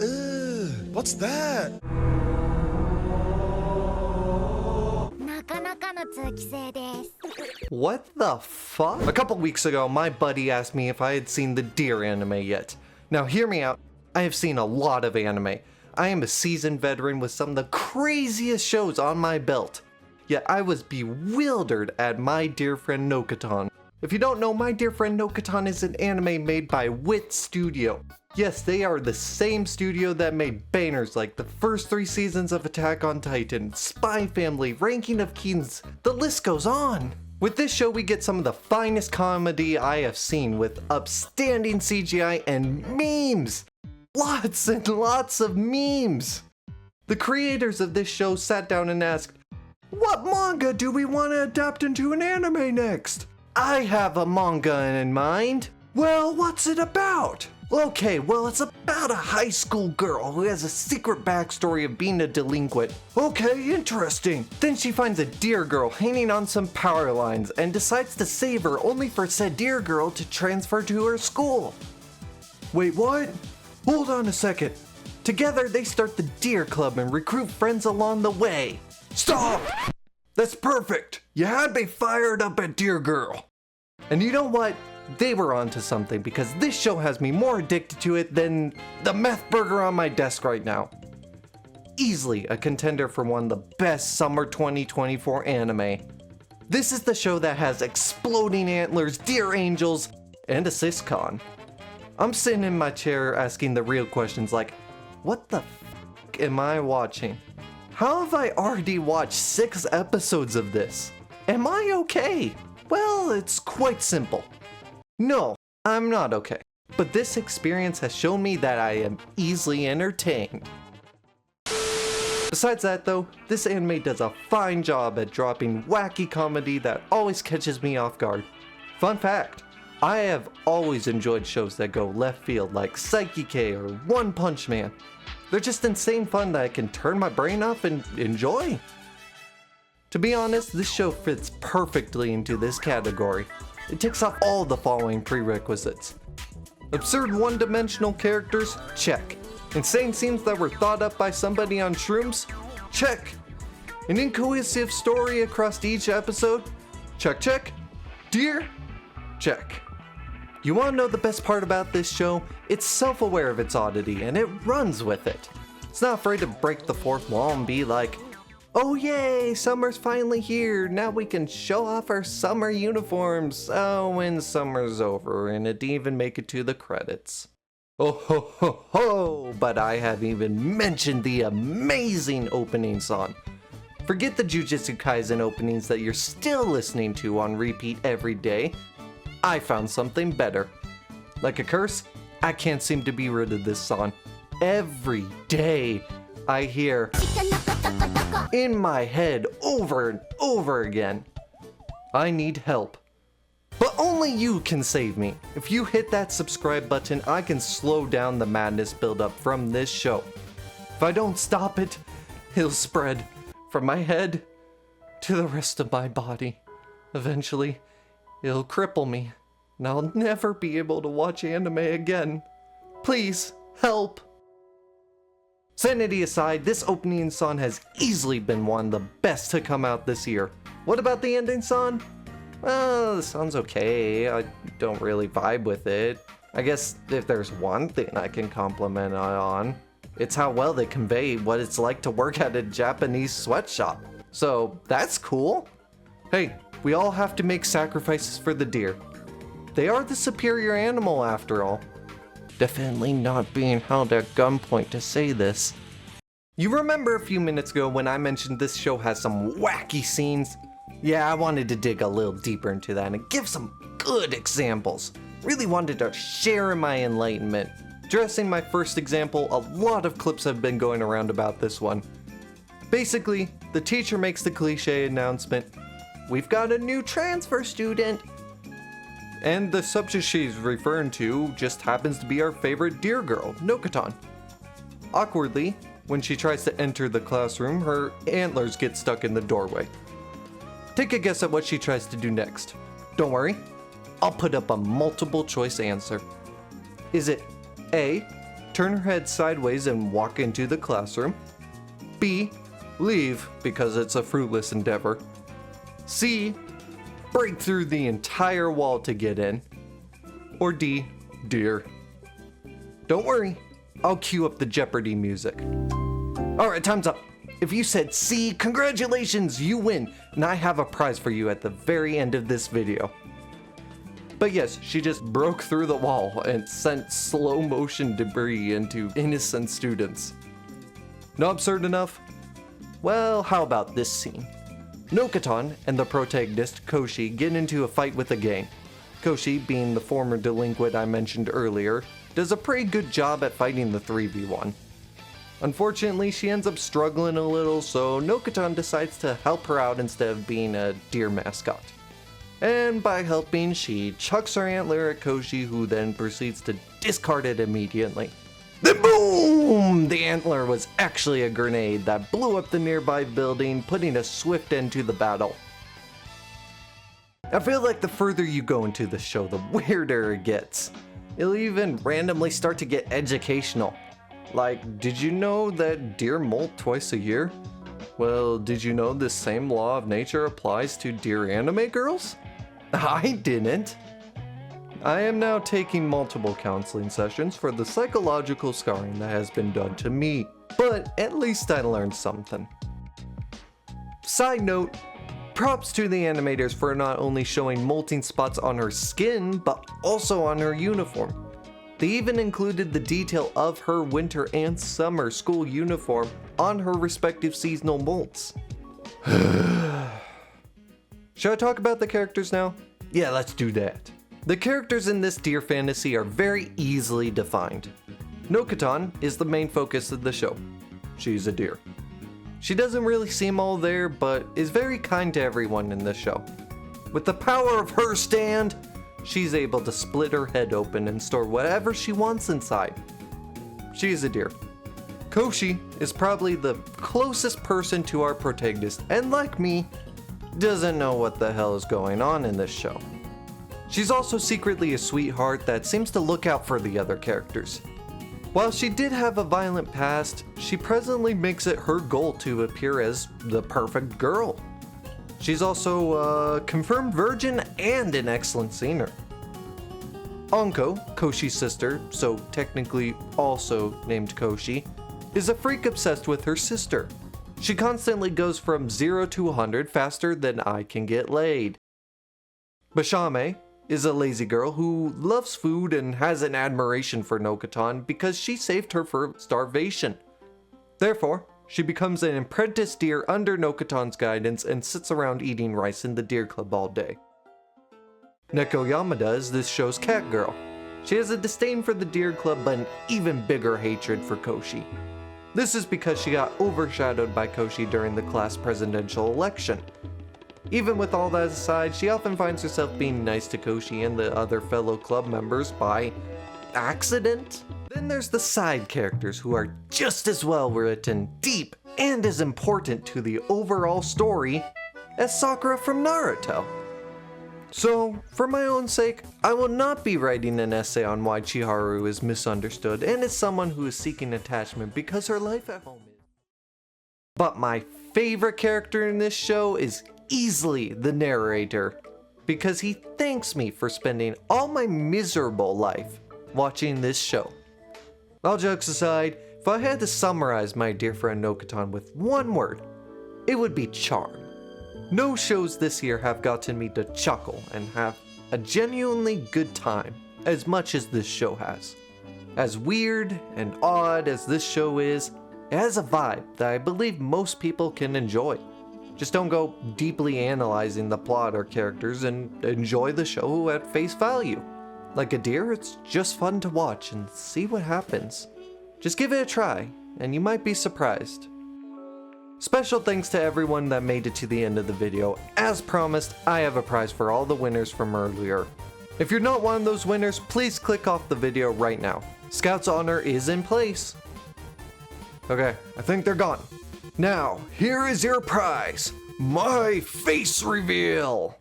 Ugh, what's that? What the fuck? A couple weeks ago, my buddy asked me if I had seen the Deer anime yet. Now hear me out, I have seen a lot of anime. I am a seasoned veteran with some of the craziest shows on my belt. Yet I was bewildered at My Deer Friend Nokotan. If you don't know, My Deer Friend Nokotan is an anime made by Wit Studio. Yes, they are the same studio that made bangers like the first 3 seasons of Attack on Titan, Spy Family, Ranking of Kings, the list goes on. With this show we get some of the finest comedy I have seen with upstanding CGI and memes. Lots and lots of memes. The creators of this show sat down and asked, what manga do we want to adapt into an anime next? I have a manga in mind. Well, what's it about? Okay, well, it's about a high school girl who has a secret backstory of being a delinquent. Okay, interesting. Then she finds a deer girl hanging on some power lines and decides to save her only for said deer girl to transfer to her school. Wait, what? Hold on a second. Together they start the Deer Club and recruit friends along the way. Stop! That's perfect. You had me fired up at Deer Girl. And you know what? They were onto something because this show has me more addicted to it than the meth burger on my desk right now. Easily a contender for one of the best summer 2024 anime. This is the show that has exploding antlers, deer angels, and a siscon. I'm sitting in my chair asking the real questions like, what the f am I watching? How have I already watched 6 episodes of this? Am I okay? Well, it's quite simple. No, I'm not okay. But this experience has shown me that I am easily entertained. Besides that though, this anime does a fine job at dropping wacky comedy that always catches me off guard. Fun fact, I have always enjoyed shows that go left field like Psyche-K or One Punch Man. They're just insane fun that I can turn my brain off and enjoy. To be honest, this show fits perfectly into this category. It ticks off all the following prerequisites. Absurd one-dimensional characters? Check. Insane scenes that were thought up by somebody on shrooms? Check. An incohesive story across each episode? Check, check. Deer? Check. You want to know the best part about this show? It's self-aware of its oddity, and it runs with it. It's not afraid to break the fourth wall and be like, oh yay, summer's finally here, now we can show off our summer uniforms. Oh, when summer's over, and it didn't even make it to the credits. Oh ho ho ho, but I haven't even mentioned the amazing opening song. Forget the Jujutsu Kaisen openings that you're still listening to on repeat every day. I found something better. Like a curse, I can't seem to be rid of this song. Every day I hear in my head over and over again, I need help. But only you can save me. If you hit that subscribe button, I can slow down the madness buildup from this show. If I don't stop it, it'll spread from my head to the rest of my body. Eventually, it'll cripple me, and I'll never be able to watch anime again. Please, help. Sanity aside, this opening song has easily been one of the best to come out this year. What about the ending song? Well, the song's okay. I don't really vibe with it. I guess if there's one thing I can compliment it on, it's how well they convey what it's like to work at a Japanese sweatshop. So that's cool. Hey, we all have to make sacrifices for the deer. They are the superior animal after all. Definitely not being held at gunpoint to say this. You remember a few minutes ago when I mentioned this show has some wacky scenes? Yeah, I wanted to dig a little deeper into that and give some good examples. Really wanted to share in my enlightenment. Addressing my first example, a lot of clips have been going around about this one. Basically, the teacher makes the cliche announcement, "We've got a new transfer student." And the subject she's referring to just happens to be our favorite deer girl, Nokotan. Awkwardly, when she tries to enter the classroom, her antlers get stuck in the doorway. Take a guess at what she tries to do next. Don't worry, I'll put up a multiple choice answer. Is it A, turn her head sideways and walk into the classroom. B. Leave because it's a fruitless endeavor. C. Break through the entire wall to get in. Or D. Deer. Don't worry, I'll cue up the Jeopardy music. Alright, time's up. If you said C, congratulations, you win, and I have a prize for you at the very end of this video. But yes, she just broke through the wall and sent slow motion debris into innocent students. Not absurd enough? Well, how about this scene? Nokotan and the protagonist, Koshi, get into a fight with a gang. Koshi, being the former delinquent I mentioned earlier, does a pretty good job at fighting the 3v1. Unfortunately, she ends up struggling a little, so Nokotan decides to help her out instead of being a deer mascot. And by helping, she chucks her antler at Koshi, who then proceeds to discard it immediately. Then boom! The antler was actually a grenade that blew up the nearby building, putting a swift end to the battle. I feel like the further you go into the show, the weirder it gets. It'll even randomly start to get educational. Like, did you know that deer molt twice a year? Well, did you know this same law of nature applies to deer anime girls? I didn't. I am now taking multiple counseling sessions for the psychological scarring that has been done to me, but at least I learned something. Side note, props to the animators for not only showing molting spots on her skin, but also on her uniform. They even included the detail of her winter and summer school uniform on her respective seasonal molts. Should I talk about the characters now? Yeah, let's do that. The characters in this deer fantasy are very easily defined. Nokotan is the main focus of the show. She's a deer. She doesn't really seem all there, but is very kind to everyone in the show. With the power of her stand, she's able to split her head open and store whatever she wants inside. She's a deer. Koshi is probably the closest person to our protagonist, and like me, doesn't know what the hell is going on in this show. She's also secretly a sweetheart that seems to look out for the other characters. While she did have a violent past, she presently makes it her goal to appear as the perfect girl. She's also a confirmed virgin and an excellent singer. Anko, Koshi's sister, so technically also named Koshi, is a freak obsessed with her sister. She constantly goes from 0 to 100 faster than I can get laid. Bashame is a lazy girl who loves food and has an admiration for Nokotan because she saved her from starvation. Therefore, she becomes an apprentice deer under Nokotan's guidance and sits around eating rice in the deer club all day. Neko Yamada is this show's cat girl. She has a disdain for the deer club but an even bigger hatred for Koshi. This is because she got overshadowed by Koshi during the class presidential election. Even with all that aside, she often finds herself being nice to Koshi and the other fellow club members by accident. Then there's the side characters who are just as well written, deep, and as important to the overall story as Sakura from Naruto. So, for my own sake, I will not be writing an essay on why Chiharu is misunderstood and is someone who is seeking attachment because her life at home is. But my favorite character in this show is easily the narrator, because he thanks me for spending all my miserable life watching this show. All jokes aside, if I had to summarize my Deer Friend Nokotan with one word, it would be charm. No shows this year have gotten me to chuckle and have a genuinely good time as much as this show has. As weird and odd as this show is, it has a vibe that I believe most people can enjoy. Just don't go deeply analyzing the plot or characters and enjoy the show at face value. Like a deer, it's just fun to watch and see what happens. Just give it a try, and you might be surprised. Special thanks to everyone that made it to the end of the video. As promised, I have a prize for all the winners from earlier. If you're not one of those winners, please click off the video right now. Scout's honor is in place. Okay, I think they're gone. Now, here is your prize, my face reveal.